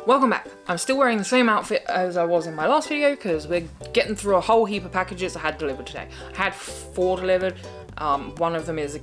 Welcome back. I'm still wearing the same outfit as I was in my last video because we're getting through a whole heap of packages I had delivered today. I had 4 delivered. One of them is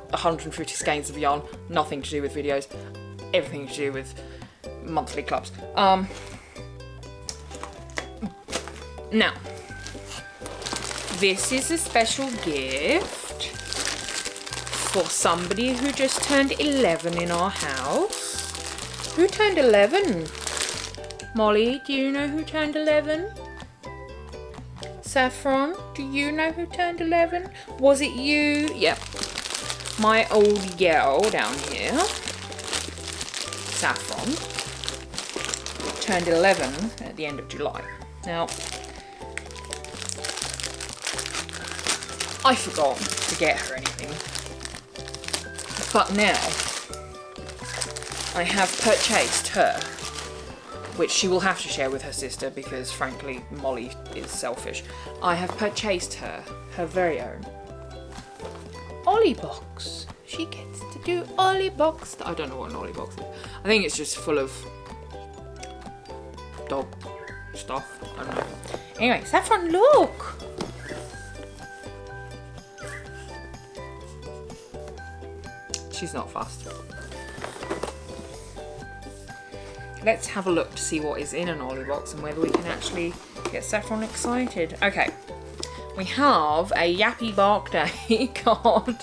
150 skeins of yarn, nothing to do with videos, everything to do with monthly clubs. Now, this is a special gift for somebody who just turned 11 in our house. Who turned 11? Molly, do you know who turned 11? Saffron, do you know who turned 11? Was it you? Yep. My old girl down here, Saffron, turned 11 at the end of July. Now, I forgot to get her anything, but now I have purchased her, which she will have to share with her sister because frankly Molly is selfish. I have purchased her very own Olly box. She gets to do Olly box. I don't know what an Olly box is. I think it's just full of dog stuff. I don't know. Anyway, Saffron, look! She's not fussed. Let's have a look to see what is in an Olly box and whether we can actually get Saffron excited. Okay, we have a Yappy Birthday card.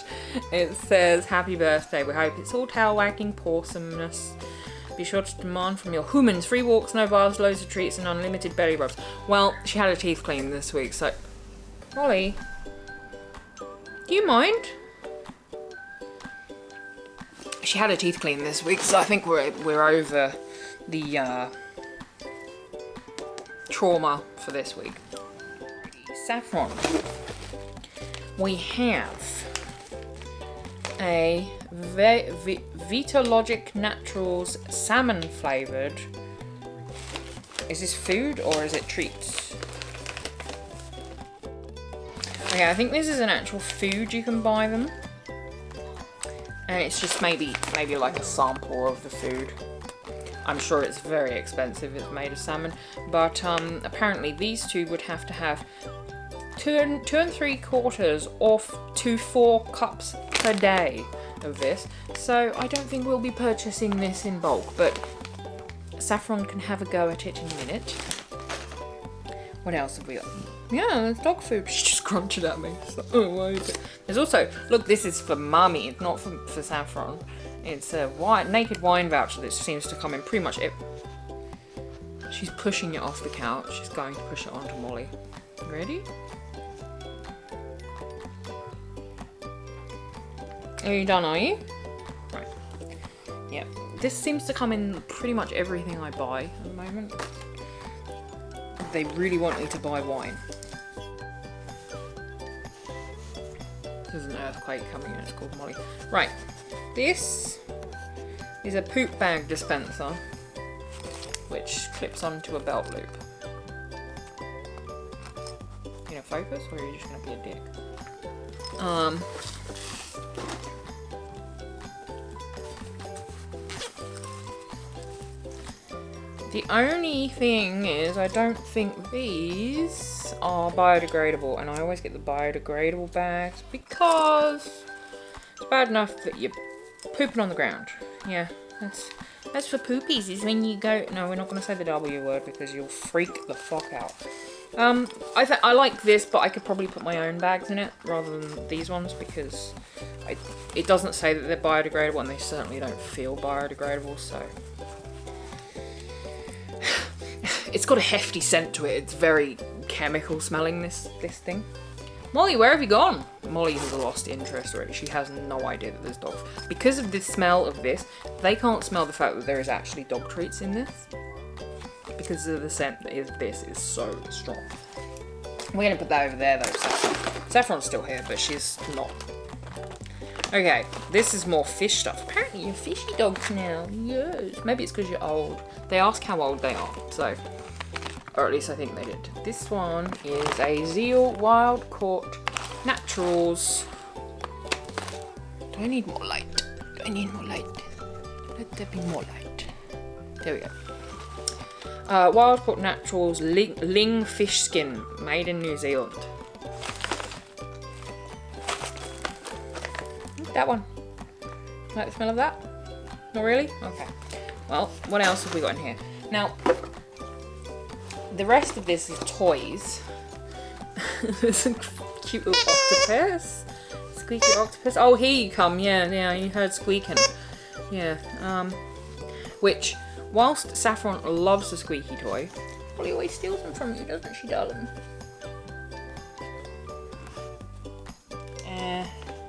It says, happy birthday, we hope it's all tail wagging awesomeness. Be sure to demand from your humans free walks, no bars, loads of treats and unlimited belly rubs. Well, she had her teeth cleaned this week, so... Olly, do you mind? She had her teeth cleaned this week, so I think we're over the trauma for this week. Saffron. We have a Vitalogic Naturals salmon flavoured. Is this food or is it treats? Okay, I think this is an actual food, you can buy them. And it's just maybe like a sample of the food. I'm sure it's very expensive, it's made of salmon, but apparently these two would have to have 2 3/4 to 4 cups per day of this. So I don't think we'll be purchasing this in bulk, but Saffron can have a go at it in a minute. What else have we got? Yeah, there's dog food. She just grunted at me. Like, oh, why is it? There's also, look, this is for Mummy, it's not for Saffron. It's a naked wine voucher that seems to come in pretty much it. She's pushing it off the couch. She's going to push it onto Molly. Ready? Are you done, are you? Right. Yep. This seems to come in pretty much everything I buy at the moment. They really want me to buy wine. There's an earthquake coming in, it's called Molly. Right, this is a poop bag dispenser, which clips onto a belt loop. You gonna focus, or are you just gonna be a dick? The only thing is, I don't think these are biodegradable, and I always get the biodegradable bags because it's bad enough that you're pooping on the ground. Yeah, that's for poopies, is when you go... No, we're not going to say the W word because you'll freak the fuck out. I like this, but I could probably put my own bags in it rather than these ones because it doesn't say that they're biodegradable, and they certainly don't feel biodegradable, so... It's got a hefty scent to it. It's very chemical smelling, this thing. Molly, where have you gone? Molly has lost interest already. She has no idea that there's dogs. Because of the smell of this, they can't smell the fact that there is actually dog treats in this. Because of the scent that this is so strong. We're going to put that over there though, Saffron. Saffron's still here, but she's not. Okay, this is more fish stuff. Apparently you're fishy dogs now. Yes. Maybe it's because you're old. They ask how old they are, so... Or at least I think they did. This one is a Zeal Wild Caught Naturals. Do I need more light? Do I need more light? Let there be more light. There we go. Wild Caught Naturals Ling fish skin, made in New Zealand. That one. Like the smell of that? Not really? Okay. Well, what else have we got in here? Now, the rest of this is toys. There's a cute little octopus. Squeaky octopus. Oh, here you come. Yeah, you heard squeaking. Yeah. Which, whilst Saffron loves a squeaky toy, Olly always steals them from you, doesn't she, darling?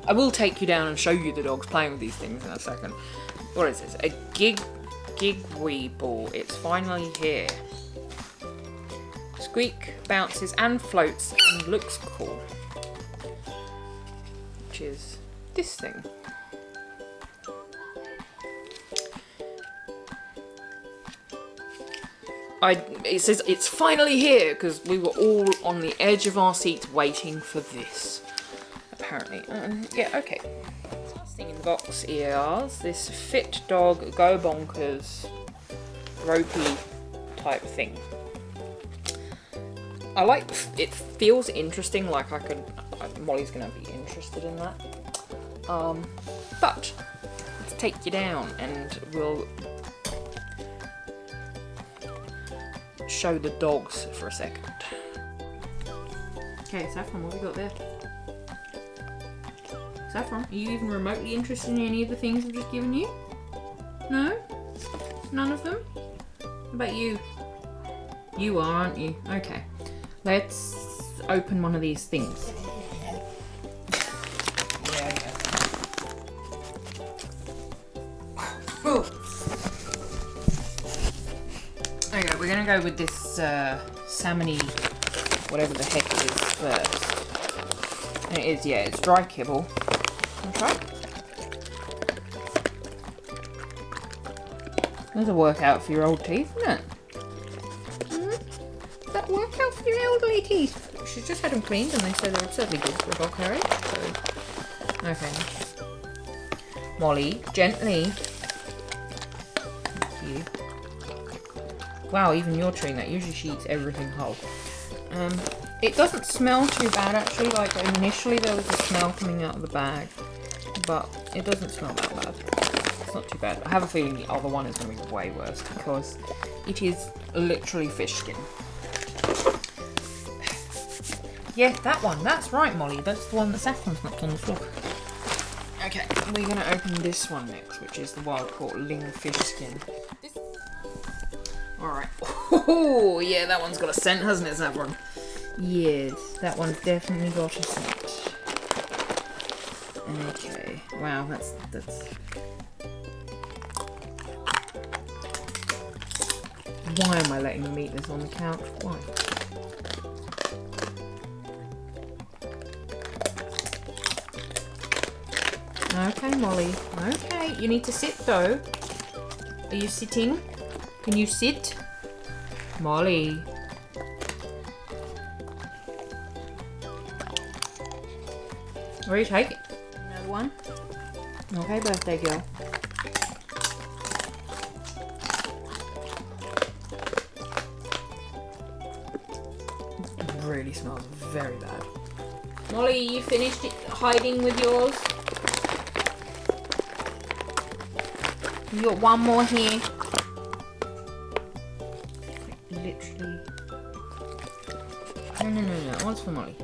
I will take you down and show you the dogs playing with these things in a second. What is this? A gigwee ball. It's finally here. Squeak, bounces and floats and looks cool. Which is this thing. It says it's finally here because we were all on the edge of our seats waiting for this. Apparently. Yeah, okay. Last thing in the box is this Fit Dog Go Bonkers ropey type thing. I like it. Feels interesting. Like Molly's gonna be interested in that. But let's take you down and we'll show the dogs for a second. Okay, Saffron, what have we got there? Saffron, are you even remotely interested in any of the things I've just given you? No? None of them? What about you? You are, aren't you? Okay. Let's open one of these things. Okay, we're gonna go with this salmony, whatever the heck it is first. And it is, yeah, it's dry kibble. Okay. There's a workout for your old teeth, isn't it? That workout for your elderly teeth. She's just had them cleaned and they say they're absurdly good for a dog her age. So, okay. Molly, gently. Thank you. Wow, even you're chewing that. Usually she eats everything whole. It doesn't smell too bad actually. Like initially there was a smell coming out of the bag, but it doesn't smell that bad. It's not too bad. I have a feeling the other one is going to be way worse because it is literally fish skin. Yeah, that one. That's right, Molly. That's the one that Saffron's knocked on the floor. Okay, we're going to open this one next, which is the Wild Caught Ling fish skin. Alright. Oh, yeah, that one's got a scent, hasn't it, Saffron? Yes, that one's definitely got a scent. Okay. Wow, that's... Why am I letting them eat this on the couch? Why? Okay, Molly. Okay, you need to sit though. Are you sitting? Can you sit? Molly. Where you take it? Another one? Okay, birthday girl. It really smells very bad. Molly, you finished hiding with yours? You got one more here. Literally. No. That one's for Molly.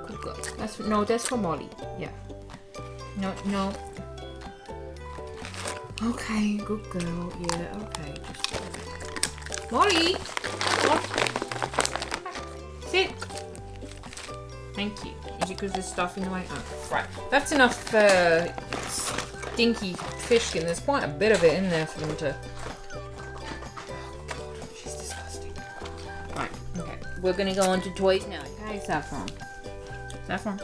Good girl. That's for Molly. Yeah. No. Okay, good girl. Yeah, okay. Just Molly! Sit! Thank you. Is it because there's stuff in the way? Oh, right. That's enough stinky fish skin. There's quite a bit of it in there for them to... She's disgusting. Right, okay. We're going to go on to toys now. Okay, Saffron. Saffron.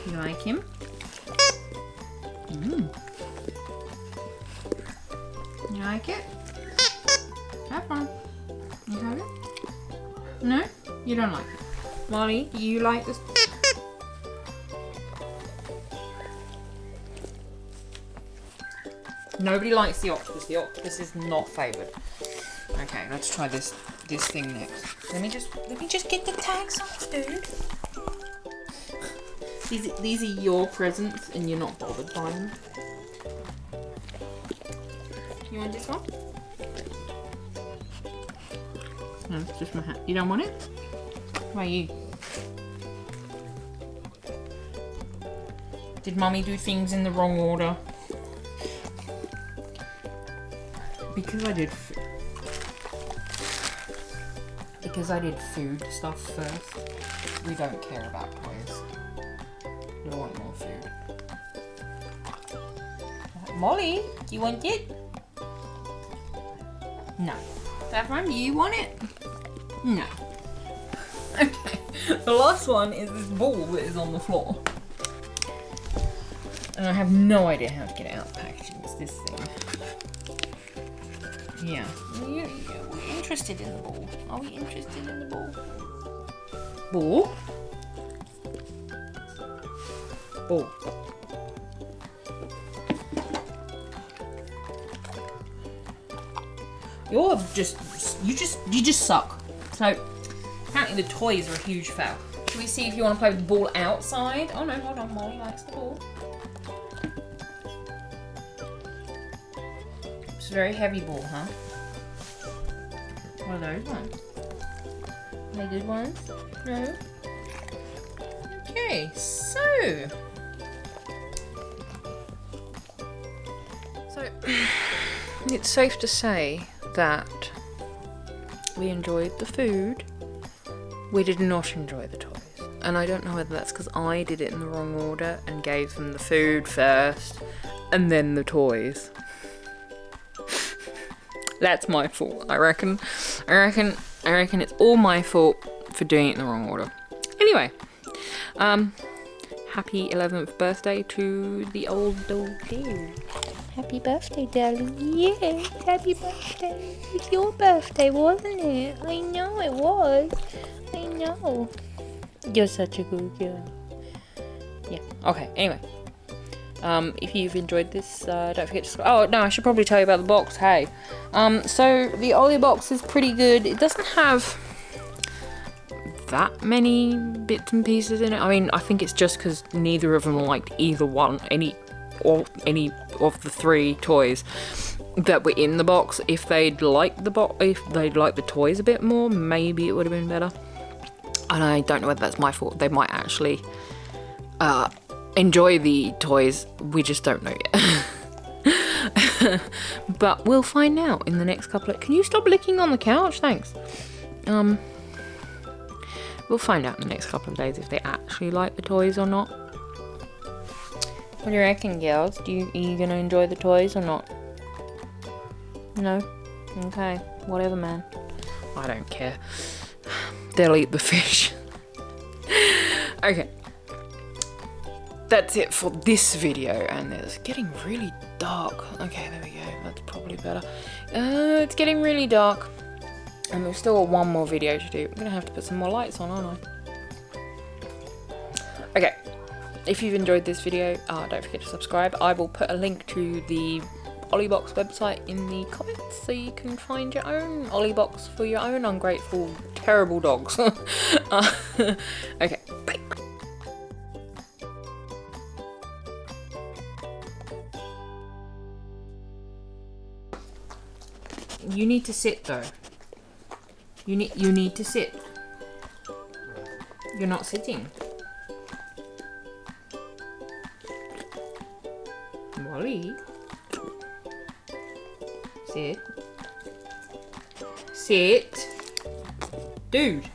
You like him? You like it? Saffron. You have it? No? You don't like it? Molly, do you like this? Nobody likes the octopus. The octopus is not favoured. Okay, let's try this thing next. Let me just get the tags off, dude. These are your presents, and you're not bothered by them. You want this one? No, it's just my hat. You don't want it? Why you? Did Mummy do things in the wrong order? Because I did food stuff first, we don't care about toys. We don't want more food. Molly, do you want it? No. Saffron, do you want it? No. Okay. The last one is this ball that is on the floor. And I have no idea how to get it out of the packaging. It's this thing. Yeah. We're interested in the ball. Are we interested in the ball? Ball? Ball. You just suck. So apparently the toys are a huge fail. Should we see if you want to play with the ball outside? Oh no, hold on, Molly likes the ball. It's a very heavy ball, huh? What are those ones? Are they good ones? No? Okay, so it's safe to say that we enjoyed the food. We did not enjoy the toys. And I don't know whether that's because I did it in the wrong order and gave them the food first and then the toys. That's my fault, I reckon. I reckon it's all my fault for doing it in the wrong order. Anyway, happy 11th birthday to the old dog there. Happy birthday, darling. Yeah, happy birthday. It's your birthday, wasn't it? I know it was. I know. You're such a good girl. Yeah, okay, anyway. If you've enjoyed this, don't forget to subscribe. Oh, no, I should probably tell you about the box, hey. So, the Olly box is pretty good. It doesn't have that many bits and pieces in it. I mean, I think it's just because neither of them liked any of the 3 toys that were in the box. If they'd liked the toys a bit more, maybe it would have been better. And I don't know whether that's my fault. They might actually enjoy the toys. We just don't know yet. But we'll find out in the next couple of... Can you stop licking on the couch? Thanks. We'll find out in the next couple of days if they actually like the toys or not. What do you reckon, girls? Are you gonna enjoy the toys or not? No? Okay. Whatever, man. I don't care. They'll eat the fish. Okay. That's it for this video, and it's getting really dark. Okay, there we go. That's probably better. It's getting really dark. And we've still got one more video to do. I'm gonna have to put some more lights on, aren't I? Okay. If you've enjoyed this video, don't forget to subscribe. I will put a link to the Olly box website in the comments so you can find your own Olly box for your own ungrateful, terrible dogs. Okay, bye. You need to sit though. You need to sit. You're not sitting. Molly. Sit. Sit. Dude.